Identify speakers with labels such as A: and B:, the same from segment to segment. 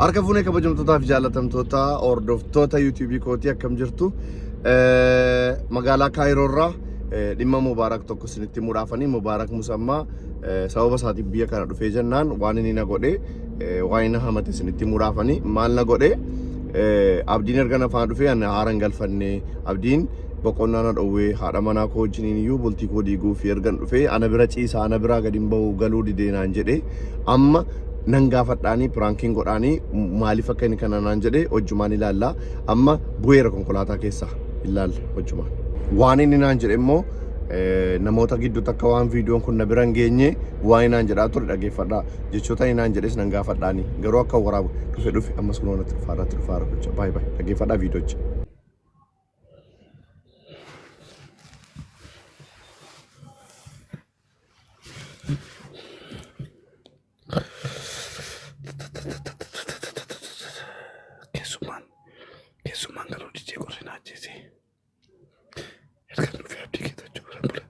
A: Arkafune kabajamtoota fi jaallatamtoota hordoftoota YouTube kootii akkam jirtu magaalaa Kaayiroo irraa dhimma Mubaarak tokko isinitti muraafanii Mubaarak Musammaa sababa isaatiif biyya kana dhufee jennaan waan inni na godhe waan inni hamate isinitti muraafanii maal na godhe abdiin erga na faana dhufee ana haaran galfannee abdiin boqonnaa na dhowwee haadha manaa koo wajjiniin iyyuu bultii koo diiguu fi ergan dhufee ana bira ciisaa ana biraa gadi hin bahu galuu dideenaan jedhee amma nangaafadhaanii piraankiin godhaanii maaliif akka inni kana naan jedhee hojjumaan ilaalla amma bu'eera konkolaataa keessa ilaalla hojjumaan waan inni naan jedhe immoo namoota gidduutti akka waan viidiyoon kun na bira hin geenye waan naan jedhaa ture dhageeffadhaa jechoota inni naan jedhes nangaafadhaanii garuu akka waraabu dhufe ammas kun wanatti dhufaara gocha baay'ee dhageeffadhaa viidiyoochi. Kesuman kalau DJ korin aja sih. Erkan lu abdi kita coba boleh.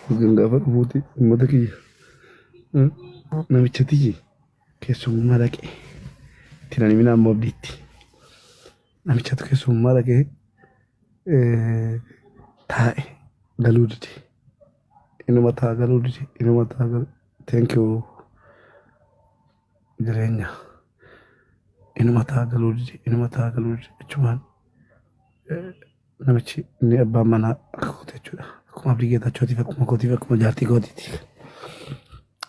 A: Bukan dapat putih, mata kia. Nama cati kesumma lagi. Tidak ni mina mob diti. Nama catu kesumma lagi. Thai galu diti. Inuma taagalu diti inuma taagalu thank you jireenya inuma taagalu diti cuman namichi inni abbaan manaa akka koote jechuudha akkuma abdii geetachootiif akkuma jaartii kootiiti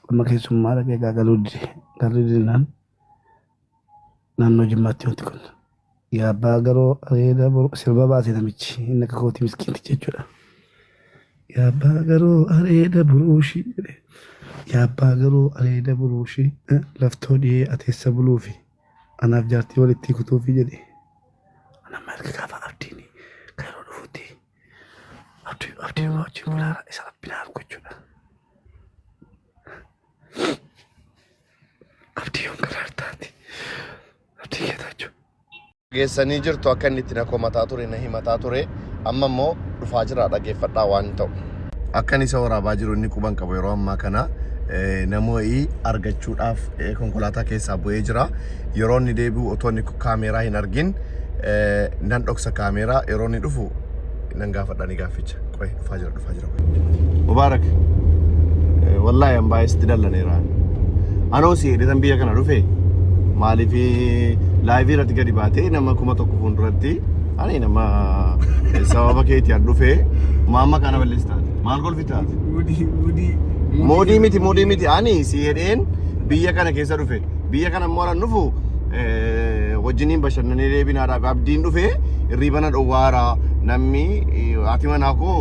A: amma keessummaa dhaqee gaagalu diti naannoo Jimmaatti wanti kun yaa abbaa garoo areeda sirba baasee namichi inni akka kootii miskiinti jechuudha. Ya bagaro areda burushi ya bagaro areda burushi laftodi atessa bulufi ana jarti walitti kutufi jadi ana marka kafa abdini kairo dufuti abdi wachi mula isa binar kuchuda abdi yon karartati abdi ketachu geessanii jirtu akka inni itti na komataa ture na himataa ture amma immoo dhufaa jira dhageeffadhaa waan ta'u akka isa waraabaa jiru inni quban qabu yeroo ammaa kana namoonni argachuudhaaf konkolaataa keessaa bu'ee jira yeroo inni deebi'u otoo inni kaameeraa hin argin nan dhoksa kaameeraa yeroo inni dhufu nan gaafadhaa ni gaafficha qoy dhufaa jira Mubaarak wallaahi an baay'ee sitti dallaneera anoo si heddeetan biyya kana dhufe maaliif laayivii irratti gadi baatee nama 1,000 fuulduratti ani nama sababa keetii dhufe maamma kana balleessaa maal golfitaati moodii miti ani si hedheen biyya kana keessa dhufe biyya kana immoo ran dhufu wajjiniin bashannanee deebinaadhaaf abdiin dhufe irriibana dhowwaara namni haati manaa koo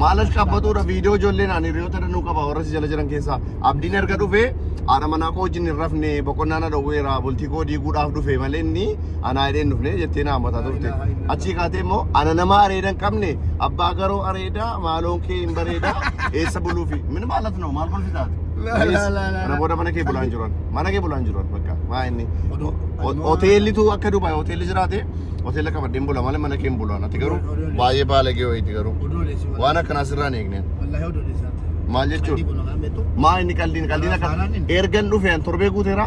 A: maal ashqabatuudha viidiyoo ijoolleen ani hiriyoota danuu qaba warra si jala jiran keessaa abdiin erga dhufe haadha manaa koo wajjin hin rafne boqonnaa na dhowweera bultii koo diiguudhaaf dhufe malee inni anaa hidheen dhufne jettee na hammataa turte achii kaatee immoo ana nama areeda hin qabne abbaa garoo areeda maaloon kee hin bareeda eessa buluufi min maalat noo maal golfitaati ana booda mana kee bulaan jiran bakka maa inni hoteellitu akka Dubaay hoteelli jiraate hoteela qabadheen bula malee mana kee hin bulaan ati garuu baay'ee baalagee wayiiti garuu waan akkanaa sirraan eegneen maal jechuudha maa inni qaldiin akka ergan dhufeen torbee guuteera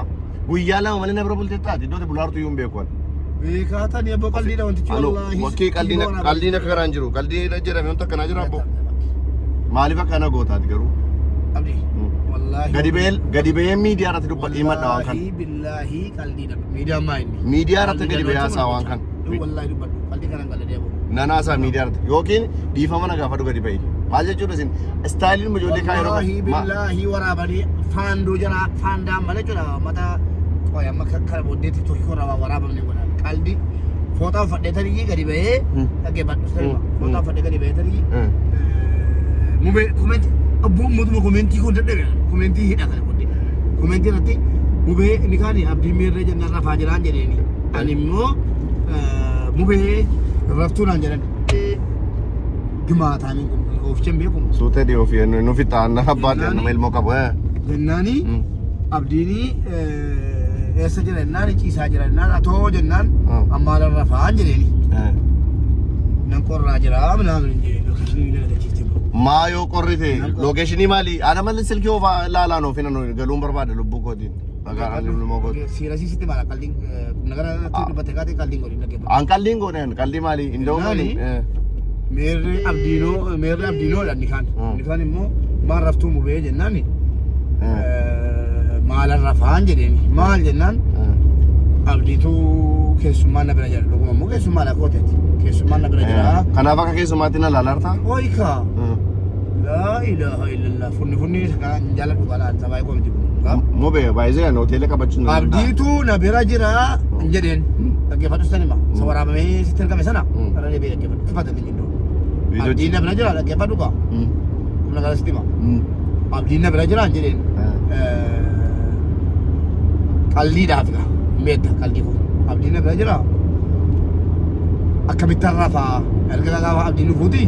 A: guyyaa lama malee na bira bulteettaati iddoo bulaartu iyyuu hin beekuun beekaatan yabbo qaldiidha wantichi wallaahi wakkii qaldiin akka garaan jiru qaldiin jedhame wanta akkanaa jira abbo maaliif akkana gootaati garuu gadi ba'ee miidiyaa irratti dubbadhee madda waan kan billaahi qaldiidha miidiyaa irratti gadi ba'ee haasaa waan kan wallaahi dubbadhu qaldii kanan galadee nanaasaa miidiyaa irratti yookiin dhiifama na gaafadhu gadi ba'ee maal jechuudha isin istaayiliin mujoollee kaayiroo billaahi waraabanii faandoo jala faandaan malee jechuudha mata qoy amma kakkara booddeetti tokko korraa waraabamne godhan qalbii footaa uffadheetanii gadi ba'ee dhaggeeffadhu sirba footaa uffadhee gadi ba'eetanii mubee komeenti mutuma komentii kun dadhabe komentii hidha kana godhe komentii irratti mubee inni kaani abdiin meerree jennaan rafaa jiraan jedheeni ani immoo mubee raftuunaan jedhan gimaataaniin kun oofchen beekumu suutee dhiyoo fi nufi ta'an abbaati nama ilmoo qabu jennaani abdiini eessa jira jennaan ciisaa jira jennaan atoo jennaan ammaa rafaan jedheeni
B: nan qorraa jira ምናምን እንጂ ሎኬሽን ይነገርችት
A: ማዮ ቆሪቴ ሎኬሽኒ ማሊ አና ማለት ስልኪ ኦፋ ላላ ነው ፊና ነው ገሉን በርባደ ልቡ ኮዲን አጋራን ልሞኮ
B: ሲራሲስቲ ማላ ቀልዲን ነገር ተበተካቴ ቀልዲን ጎዲ ነገ
A: አን ቀልዲን ጎነን ቀልዲ ማሊ እንደው
B: ሜሪ አብዲኖ ለኒካን ኒካን ሞ ማረፍቱ ሙቤ ጀናኒ ማለረፋን ጀደኒ ማል ጀናን አብዲቱ keessummaan na bira jira dhuguma immoo keessummaa lakkootatti keessummaan na bira jira
A: kanaaf akka keessummaatti na laalarta
B: hoika laa ilaaha illallah funni kan jaaladhu balaan sabaa eegumti
A: moo bee baay'ee kan hoteela qabachuun
B: abdiitu na bira jira jedheen dhaggeeffadhu sanima isa waraabamee sitti argame sana irra deebi'ee dhaggeeffadhu kifatanii jidduu abdiin na bira jira dhaggeeffadhu kaa humna gara sitti hima abdiin na bira jira jedheen qalliidhaaf gaa meedda qallii kun abdiin bira jira akkamitti rafaa erga gaafa abdiin fuuti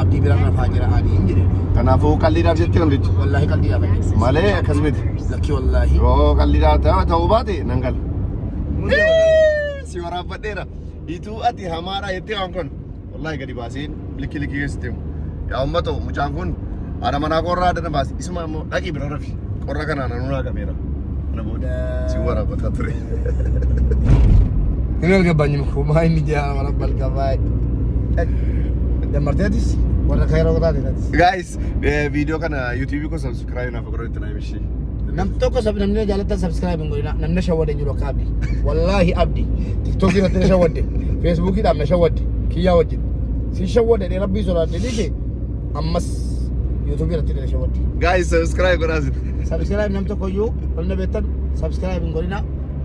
B: abdii bira rafaa jira adiin jedhe
A: kanaafuu qalliidhaaf jettee namtichi
B: wallahi qalliidhaaf
A: malee akkasumatti
B: lakki wallahi
A: yoo qalliidhaaf ta'uu baate nan gala si waraabadheera ituu ati hamaadha jettee waan kun wallahi gadi baasiin likki keessatti yaa ummatoo mucaan kun haadha manaa qorraa adana baasi isuma immoo dhaqii bira rafi qorra kanaan anuu naagameera kana booda si waraabataa ture
B: ini algabanyum kuma ini jangan malah balgabai demartetis warna kairo kota tetis
A: guys video kana YouTube ko subscribe na fakro itna mishi
B: nam toko sab namne jalata subscribe ngorina namne shawade juro kabdi wallahi abdi TikTok ina tene shawade Facebook ida namne shawade kiya wajin si shawade de rabbi zola de dike ammas YouTube ina tene shawade
A: guys subscribe ko rasit
B: subscribe nam toko yu onne betan subscribe ngorina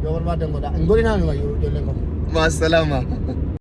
B: yo barbadan goda ngorina no yo jolen ko
A: ma salama